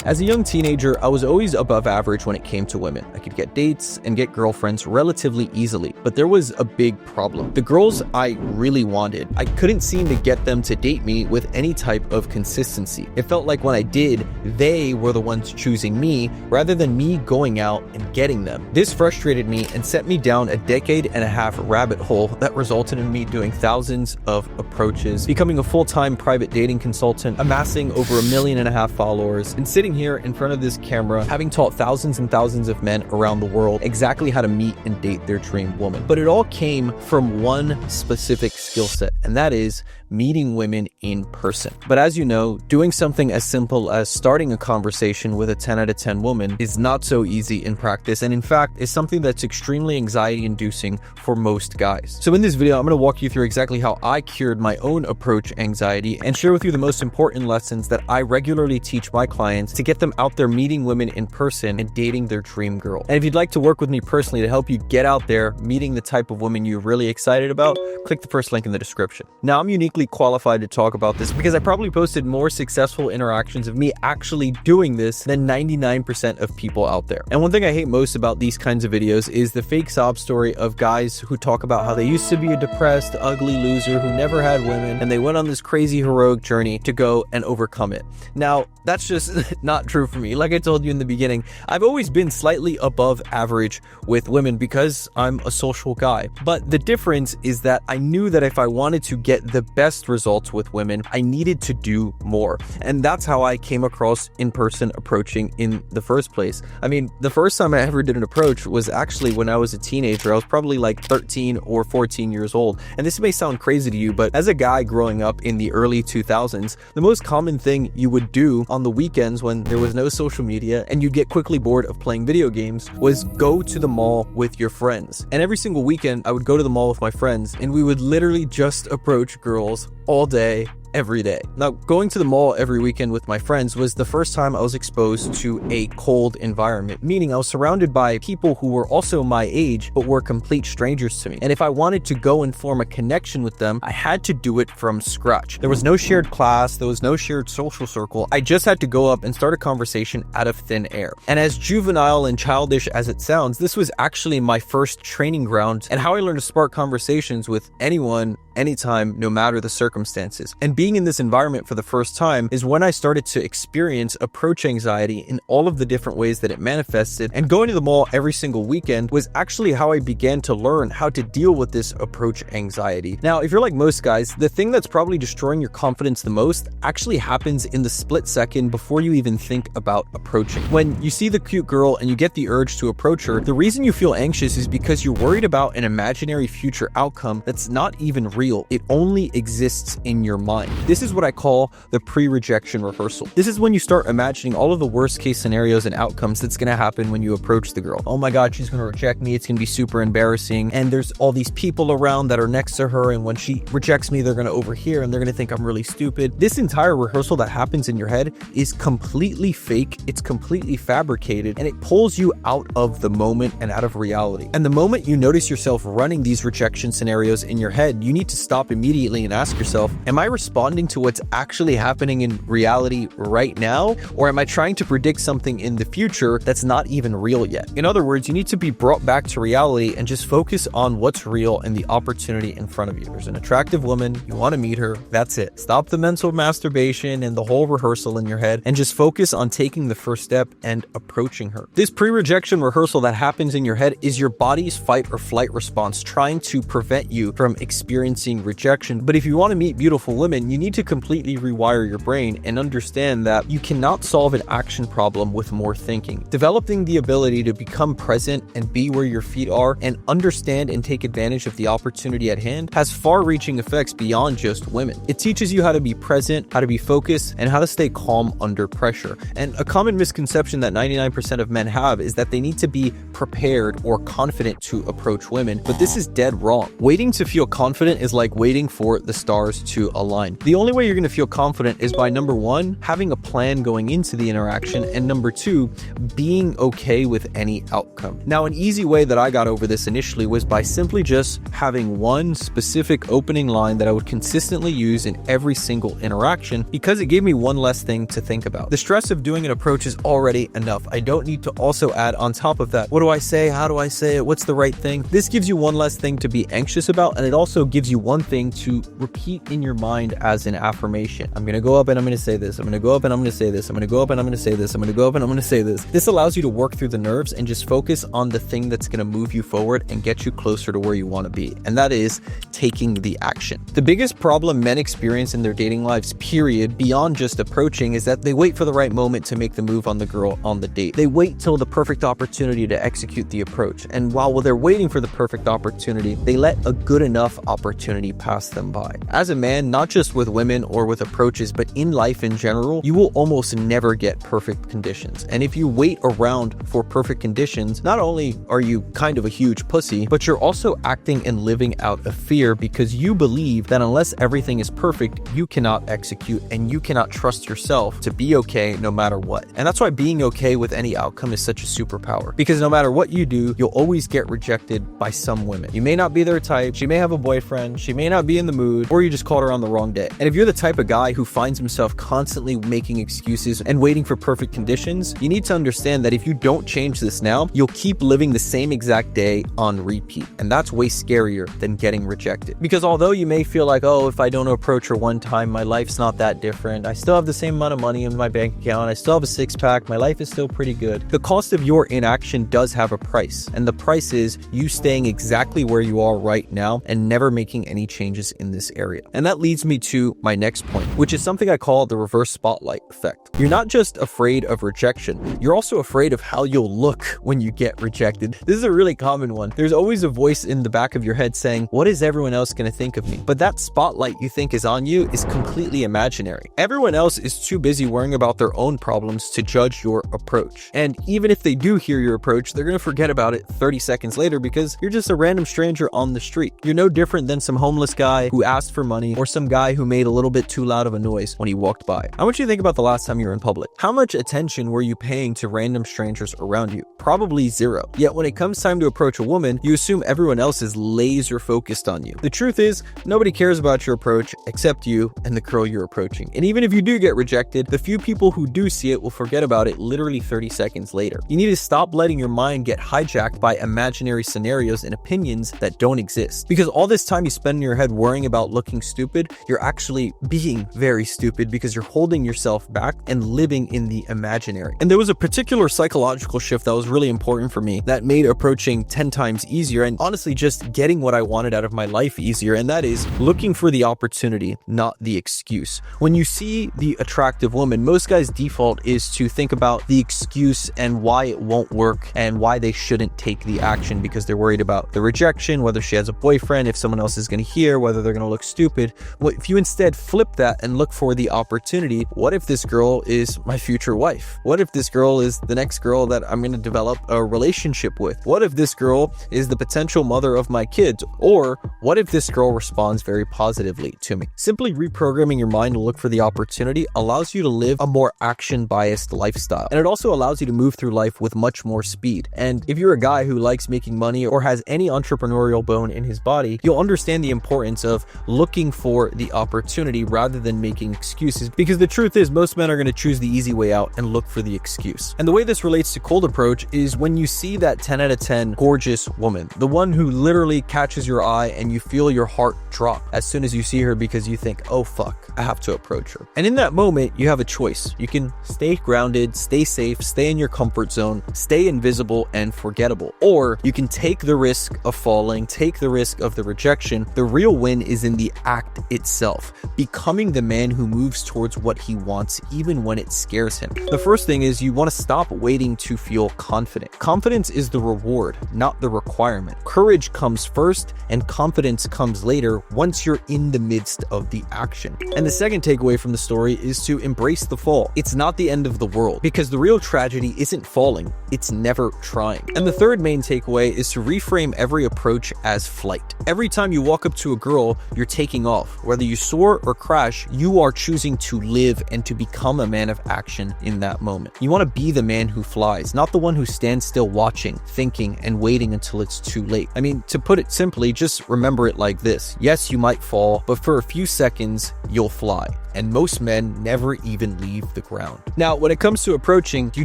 As a young teenager, I was always above average when it came to women. I could get dates and get girlfriends relatively easily, but there was a big problem. The girls I really wanted, I couldn't seem to get them to date me with any type of consistency. It felt like when I did, they were the ones choosing me rather than me going out and getting them. This frustrated me and set me down a decade-and-a-half rabbit hole that resulted in me doing thousands of approaches, becoming a full-time private dating consultant, amassing over 1.5 million followers, and sitting here in front of this camera, having taught thousands and thousands of men around the world exactly how to meet and date their dream woman. But it all came from one specific skill set, and that is meeting women in person. But as you know, doing something as simple as starting a conversation with a 10 out of 10 woman is not so easy in practice, and in fact is something that's extremely anxiety-inducing for most guys. So in this video, I'm going to walk you through exactly how I cured my own approach anxiety and share with you the most important lessons that I regularly teach my clients to get them out there meeting women in person and dating their dream girl. And if you'd like to work with me personally to help you get out there meeting the type of woman you're really excited about, click the first link in the description. Now, I'm uniquely qualified to talk about this because I probably posted more successful interactions of me actually doing this than 99% of people out there. And one thing I hate most about these kinds of videos is the fake sob story of guys who talk about how they used to be a depressed, ugly loser who never had women, and they went on this crazy heroic journey to go and overcome it. Now, that's just not true for me. Like I told you in the beginning, I've always been slightly above average with women because I'm a social guy. But the difference is that I knew that if I wanted to get the best results with women, I needed to do more. And that's how I came across in-person approaching in the first place. I mean, the first time I ever did an approach was actually when I was a teenager. I was probably like 13 or 14 years old. And this may sound crazy to you, but as a guy growing up in the early 2000s, the most common thing you would do on the weekends when there was no social media and you'd get quickly bored of playing video games was go to the mall with your friends. And every single weekend I would go to the mall with my friends and we would literally just approach girls all day, every day. Now, going to the mall every weekend with my friends was the first time I was exposed to a cold environment, meaning I was surrounded by people who were also my age, but were complete strangers to me. And if I wanted to go and form a connection with them, I had to do it from scratch. There was no shared class, there was no shared social circle. I just had to go up and start a conversation out of thin air. And as juvenile and childish as it sounds, this was actually my first training ground and how I learned to spark conversations with anyone, anytime, no matter the circumstances. And being in this environment for the first time is when I started to experience approach anxiety in all of the different ways that it manifested, and going to the mall every single weekend was actually how I began to learn how to deal with this approach anxiety. Now, if you're like most guys, the thing that's probably destroying your confidence the most actually happens in the split second before you even think about approaching. When you see the cute girl and you get the urge to approach her, the reason you feel anxious is because you're worried about an imaginary future outcome that's not even real. It only exists in your mind. This is what I call the pre-rejection rehearsal. This is when you start imagining all of the worst case scenarios and outcomes that's going to happen when you approach the girl. Oh my God, she's going to reject me. It's going to be super embarrassing. And there's all these people around that are next to her. And when she rejects me, they're going to overhear and they're going to think I'm really stupid. This entire rehearsal that happens in your head is completely fake. It's completely fabricated, and it pulls you out of the moment and out of reality. And the moment you notice yourself running these rejection scenarios in your head, you need to stop immediately and ask yourself, am I responding to what's actually happening in reality right now? Or am I trying to predict something in the future that's not even real yet? In other words, you need to be brought back to reality and just focus on what's real and the opportunity in front of you. There's an attractive woman, you want to meet her, that's it. Stop the mental masturbation and the whole rehearsal in your head and just focus on taking the first step and approaching her. This pre-rejection rehearsal that happens in your head is your body's fight or flight response trying to prevent you from experiencing rejection. But if you want to meet beautiful women, you need to completely rewire your brain and understand that you cannot solve an action problem with more thinking. Developing the ability to become present and be where your feet are and understand and take advantage of the opportunity at hand has far-reaching effects beyond just women. It teaches you how to be present, how to be focused, and how to stay calm under pressure. And a common misconception that 99% of men have is that they need to be prepared or confident to approach women, but this is dead wrong. Waiting to feel confident is like waiting for the stars to align. The only way you're going to feel confident is by number one, having a plan going into the interaction, and number two, being okay with any outcome. Now, an easy way that I got over this initially was by simply just having one specific opening line that I would consistently use in every single interaction, because it gave me one less thing to think about. The stress of doing an approach is already enough. I don't need to also add on top of that, what do I say? How do I say it? What's the right thing? This gives you one less thing to be anxious about, and it also gives you one thing to repeat in your mind as an affirmation. I'm gonna go up and I'm gonna say this. I'm gonna go up and I'm gonna say this. I'm gonna go up and I'm gonna say this. I'm gonna go up and I'm gonna say this. This allows you to work through the nerves and just focus on the thing that's gonna move you forward and get you closer to where you want to be, and that is taking the action. The biggest problem men experience in their dating lives, period, beyond just approaching, is that they wait for the right moment to make the move on the girl on the date. They wait till the perfect opportunity to execute the approach, and while they're waiting for the perfect opportunity, they let a good enough opportunity pass them by. As a man, not just with women or with approaches, but in life in general, you will almost never get perfect conditions. And if you wait around for perfect conditions, not only are you kind of a huge pussy, but you're also acting and living out of fear, because you believe that unless everything is perfect, you cannot execute and you cannot trust yourself to be okay no matter what. And that's why being okay with any outcome is such a superpower, because no matter what you do, you'll always get rejected by some women. You may not be their type, she may have a boyfriend, she may not be in the mood, or you just called her on the wrong day. And if you're the type of guy who finds himself constantly making excuses and waiting for perfect conditions, you need to understand that if you don't change this now, you'll keep living the same exact day on repeat. And that's way scarier than getting rejected. Because although you may feel like, oh, if I don't approach her one time, my life's not that different. I still have the same amount of money in my bank account. I still have a six-pack. My life is still pretty good. The cost of your inaction does have a price. And the price is you staying exactly where you are right now and never making any changes in this area. And that leads me to my next point, which is something I call the reverse spotlight effect. You're not just afraid of rejection, you're also afraid of how you'll look when you get rejected. This is a really common one. There's always a voice in the back of your head saying, what is everyone else going to think of me? But that spotlight you think is on you is completely imaginary. Everyone else is too busy worrying about their own problems to judge your approach. And even if they do hear your approach, they're going to forget about it 30 seconds later because you're just a random stranger on the street. You're no different than some homeless guy who asked for money or some guy who made a little bit too loud of a noise when he walked by. I want you to think about the last time you were in public. How much attention were you paying to random strangers around you? Probably zero. Yet when it comes time to approach a woman, you assume everyone else is laser focused on you. The truth is, nobody cares about your approach except you and the girl you're approaching. And even if you do get rejected, the few people who do see it will forget about it literally 30 seconds later. You need to stop letting your mind get hijacked by imaginary scenarios and opinions that don't exist. Because all this time you spend in your head worrying about looking stupid, you're actually being very stupid because you're holding yourself back and living in the imaginary. And there was a particular psychological shift that was really important for me that made approaching 10 times easier and honestly just getting what I wanted out of my life easier, and that is looking for the opportunity, not the excuse. When you see the attractive woman, most guys' default is to think about the excuse and why it won't work and why they shouldn't take the action because they're worried about the rejection, whether she has a boyfriend, if someone else is going to hear, whether they're going to look stupid. What if you instead flip that and look for the opportunity? What if this girl is my future wife? What if this girl is the next girl that I'm going to develop a relationship with? What if this girl is the potential mother of my kids? Or what if this girl responds very positively to me? Simply reprogramming your mind to look for the opportunity allows you to live a more action-biased lifestyle. And it also allows you to move through life with much more speed. And if you're a guy who likes making money or has any entrepreneurial bone in his body, you'll understand the importance of looking for the opportunity rather than making excuses, because the truth is most men are going to choose the easy way out and look for the excuse. And the way this relates to cold approach is when you see that 10 out of 10 gorgeous woman, the one who literally catches your eye and you feel your heart drop as soon as you see her because you think, oh fuck, I have to approach her. And in that moment, you have a choice. You can stay grounded, stay safe, stay in your comfort zone, stay invisible and forgettable. Or you can take the risk of falling, take the risk of the rejection. The real win is in the act itself, becoming the man who moves towards what he wants even when it scares him. The first thing is you want to stop waiting to feel confident. Confidence is the reward, not the requirement. Courage comes first and confidence comes later once you're in the midst of the action. And the second takeaway from the story is to embrace the fall. It's not the end of the world, because the real tragedy isn't falling, it's never trying. And the third main takeaway is to reframe every approach as flight. Every time you walk walk up to a girl, you're taking off. Whether you soar or crash, you are choosing to live and to become a man of action in that moment. You want to be the man who flies, not the one who stands still watching, thinking, and waiting until it's too late. I mean, to put it simply, just remember it like this. Yes, you might fall, but for a few seconds, you'll fly. And most men never even leave the ground. Now, when it comes to approaching, you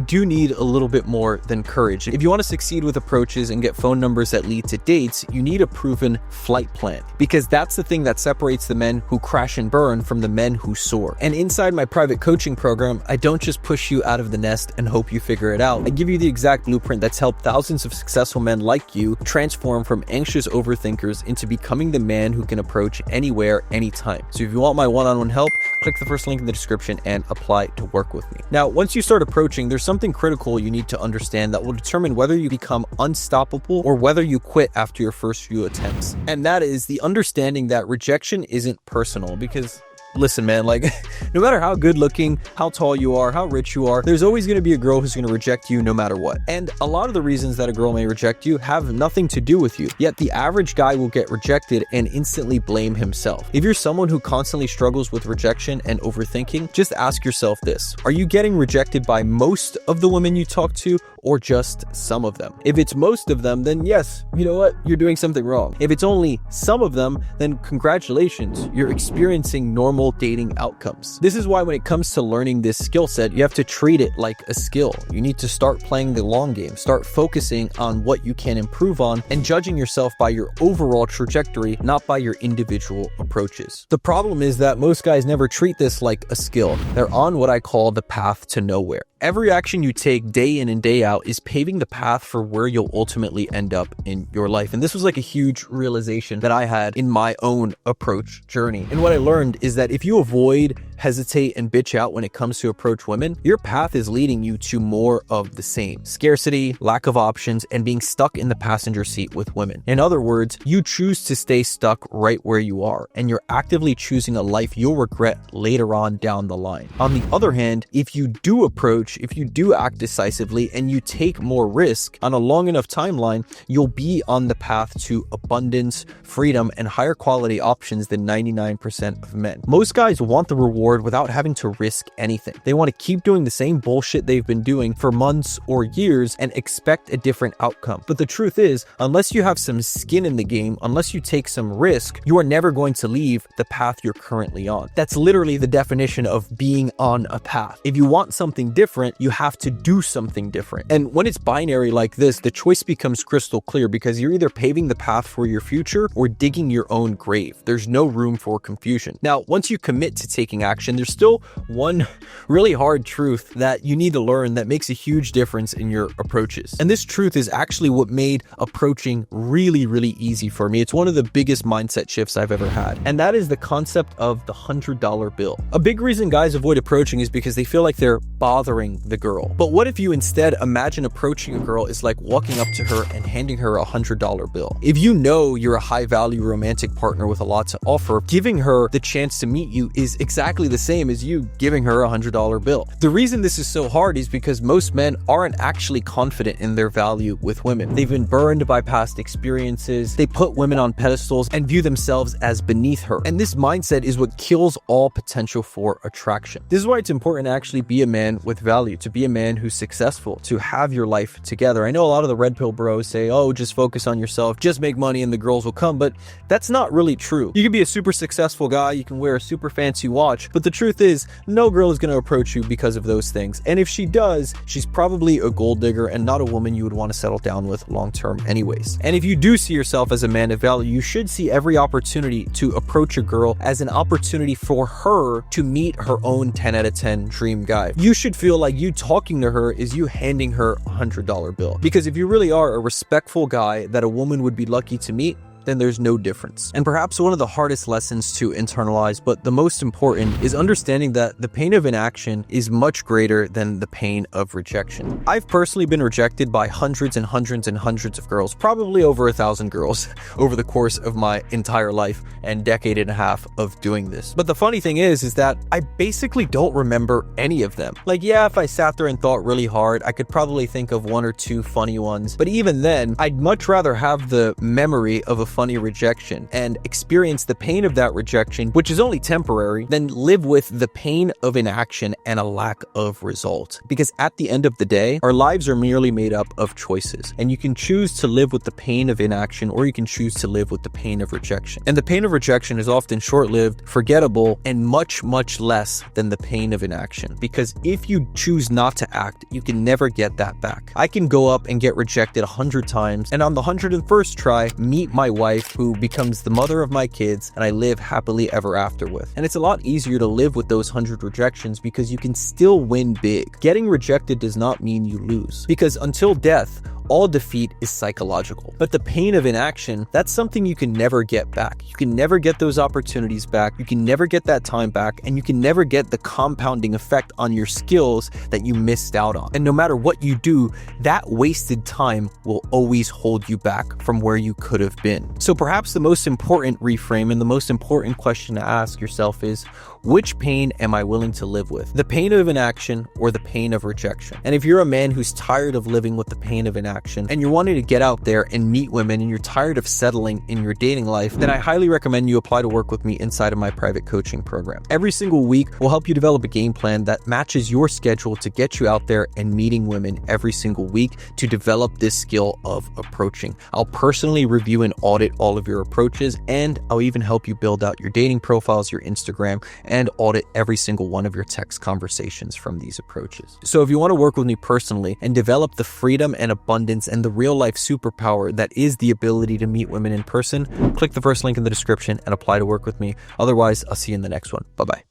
do need a little bit more than courage. If you want to succeed with approaches and get phone numbers that lead to dates, you need a proven flight plan, because that's the thing that separates the men who crash and burn from the men who soar. And inside my private coaching program, I don't just push you out of the nest and hope you figure it out. I give you the exact blueprint that's helped thousands of successful men like you transform from anxious overthinkers into becoming the man who can approach anywhere, anytime. So if you want my one-on-one help, click the first link in the description and apply to work with me. Now, once you start approaching, there's something critical you need to understand that will determine whether you become unstoppable or whether you quit after your first few attempts. And that is the understanding that rejection isn't personal, because listen, man, like, no matter how good looking, how tall you are, how rich you are, there's always going to be a girl who's going to reject you no matter what. And a lot of the reasons that a girl may reject you have nothing to do with you. Yet the average guy will get rejected and instantly blame himself. If you're someone who constantly struggles with rejection and overthinking, just ask yourself this. Are you getting rejected by most of the women you talk to, or just some of them? If it's most of them, then yes, you know what? You're doing something wrong. If it's only some of them, then congratulations, you're experiencing normal dating outcomes. This is why when it comes to learning this skill set, you have to treat it like a skill. You need to start playing the long game, start focusing on what you can improve on, and judging yourself by your overall trajectory, not by your individual approaches. The problem is that most guys never treat this like a skill. They're on what I call the path to nowhere. Every action you take day in and day out is paving the path for where you'll ultimately end up in your life. And this was like a huge realization that I had in my own approach journey. And what I learned is that if you avoid, hesitate, and bitch out when it comes to approach women, your path is leading you to more of the same. Scarcity, lack of options, and being stuck in the passenger seat with women. In other words, you choose to stay stuck right where you are, and you're actively choosing a life you'll regret later on down the line. On the other hand, if you do approach, if you do act decisively, and you take more risk on a long enough timeline, you'll be on the path to abundance, freedom, and higher quality options than 99% of men. Most guys want the reward without having to risk anything. They want to keep doing the same bullshit they've been doing for months or years and expect a different outcome. But the truth is, unless you have some skin in the game, unless you take some risk, you are never going to leave the path you're currently on. That's literally the definition of being on a path. If you want something different, you have to do something different. And when it's binary like this, the choice becomes crystal clear, because you're either paving the path for your future or digging your own grave. There's no room for confusion. Now, once you commit to taking action, there's still one really hard truth that you need to learn that makes a huge difference in your approaches. And this truth is actually what made approaching really, really easy for me. It's one of the biggest mindset shifts I've ever had. And that is the concept of the $100 bill. A big reason guys avoid approaching is because they feel like they're bothering the girl. But what if you instead imagine approaching a girl is like walking up to her and handing her a $100 bill? If you know you're a high value romantic partner with a lot to offer, giving her the chance to meet you is exactly the same as you giving her a $100 bill. The reason this is so hard is because most men aren't actually confident in their value with women. They've been burned by past experiences. They put women on pedestals and view themselves as beneath her. And this mindset is what kills all potential for attraction. This is why it's important to actually be a man with value, to be a man who's successful, to have your life together. I know a lot of the red pill bros say, oh, just focus on yourself, just make money and the girls will come, but that's not really true. You can be a super successful guy, you can wear a super fancy watch, but the truth is, no girl is going to approach you because of those things. And if she does, she's probably a gold digger and not a woman you would want to settle down with long term anyways. And if you do see yourself as a man of value, you should see every opportunity to approach a girl as an opportunity for her to meet her own 10 out of 10 dream guy. You should feel like you talking to her is you handing her a $100 bill. Because if you really are a respectful guy that a woman would be lucky to meet, then there's no difference. And perhaps one of the hardest lessons to internalize, but the most important, is understanding that the pain of inaction is much greater than the pain of rejection. I've personally been rejected by hundreds and hundreds and hundreds of girls, probably over 1,000 girls over the course of my entire life and decade and a half of doing this. But the funny thing is that I basically don't remember any of them. Like, yeah, if I sat there and thought really hard, I could probably think of one or two funny ones. But even then, I'd much rather have the memory of a funny rejection and experience the pain of that rejection, which is only temporary, than live with the pain of inaction and a lack of result. Because at the end of the day, our lives are merely made up of choices, and you can choose to live with the pain of inaction, or you can choose to live with the pain of rejection. And the pain of rejection is often short-lived, forgettable, and much, much less than the pain of inaction. Because if you choose not to act, you can never get that back. I can go up and get rejected 100 times, and on the 101st try, meet my wife, who becomes the mother of my kids, and I live happily ever after with. And it's a lot easier to live with those 100 rejections because you can still win big. Getting rejected does not mean you lose, because until death, all defeat is psychological. But the pain of inaction, that's something you can never get back. You can never get those opportunities back. You can never get that time back, and you can never get the compounding effect on your skills that you missed out on. And no matter what you do, that wasted time will always hold you back from where you could have been. So perhaps the most important reframe and the most important question to ask yourself is, which pain am I willing to live with? The pain of inaction or the pain of rejection? And if you're a man who's tired of living with the pain of inaction and you're wanting to get out there and meet women and you're tired of settling in your dating life, then I highly recommend you apply to work with me inside of my private coaching program. Every single week, we'll help you develop a game plan that matches your schedule to get you out there and meeting women every single week to develop this skill of approaching. I'll personally review and audit all of your approaches, and I'll even help you build out your dating profiles, your Instagram, and audit every single one of your text conversations from these approaches. So if you want to work with me personally and develop the freedom and abundance and the real life superpower that is the ability to meet women in person, click the first link in the description and apply to work with me. Otherwise, I'll see you in the next one. Bye-bye.